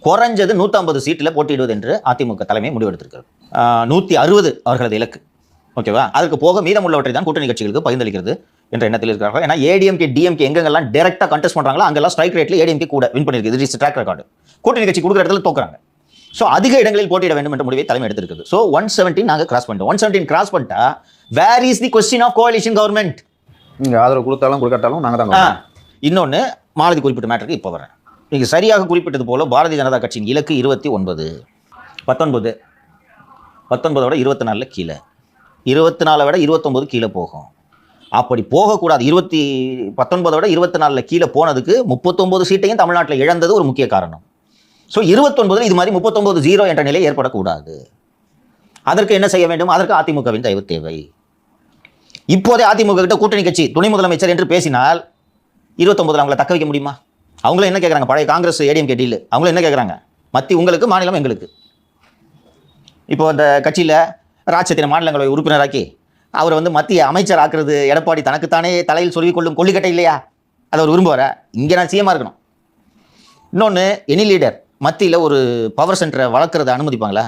குறைஞ்சது 150 சீட்டில் போட்டியிடுவது என்று அதிமுக தலைமை முடிவெடுத்திருக்கிறது. 160 அவர்களது இலக்கு. ஓகேவா? அதுக்கு போக மீதமுள்ளவற்றை தான் கூட்டணி கட்சிகளுக்கு பகிர்ந்தளிக்கிறது என்ற எண்ணத்தில் இருக்கிறார்கள். ஏன்னா ஏடிஎம்கே டிஎம்கே எங்கெங்கெல்லாம் டைரக்டா கண்டெஸ்ட் பண்றாங்களோ அங்கெல்லாம் ஸ்ட்ரைக் ரேட்ல ஏடிஎம்கே கூட வின் பண்ணிருக்கு. இது இஸ் ட்ராக் ரெக்கார்டு. கூட்டணி கட்சி கொடுக்குற இடத்துல தோக்குறாங்க. ஸோ அதிக இடங்களில் போட்டியிட வேண்டும் என்ற முடிவை தலைமை எடுத்திருக்குது. ஸோ 117 நாங்கள் கிராஸ் பண்ணிட்டோம். 117 கிராஸ் பண்ணிட்டா where is the question of coalition government? நீங்க ஆதரவு கொடுத்தாலும் கொடுக்காட்டாலும் நாங்க தான். இன்னொன்று மாலதி குறிப்பிட்ட மேட்டருக்கு இப்போ வரேன். நீங்கள் சரியாக குறிப்பிட்டது போல பாரதிய ஜனதா கட்சியின் இலக்கு 29, 19, 19 24 கீழே, 24 29 கீழே போகும். அப்படி போகக்கூடாது. 19 24 கீழே போனதுக்கு 39 சீட்டையும் தமிழ்நாட்டில் இழந்தது ஒரு முக்கிய காரணம். ஸோ 29 இது மாதிரி 39-0 என்ற நிலை ஏற்படக்கூடாது. அதற்கு என்ன செய்ய வேண்டும்? அதற்கு அதிமுகவின் தயவு தேவை. இப்போதே அதிமுக கிட்ட கூட்டணி கட்சி துணை முதலமைச்சர் என்று பேசினால் 29 அவங்களை தக்க வைக்க முடியுமா? அவங்களும் என்ன கேட்குறாங்க? பழைய காங்கிரஸ் ஏடிஎம்கே டீல். அவங்களும் என்ன கேட்குறாங்க? மத்திய உங்களுக்கு, மாநிலம் எங்களுக்கு. இப்போ அந்த கட்சியில் ராஜ்யத்தின மாநிலங்களவை உறுப்பினராக்கி அவர் மத்திய அமைச்சர் ஆக்குறது எடப்பாடி தனக்குத்தானே தலையில் சொல்லிக் கொள்ளும் கொள்ளிக்கட்டை இல்லையா? அதை அவர் விரும்புவாரா? இங்கே நான் சிஎம்மாக இருக்கணும். இன்னொன்று, எனி லீடர் மத்தியில் ஒரு பவர் சென்டரை வளர்க்குறத அனுமதிப்பாங்களா?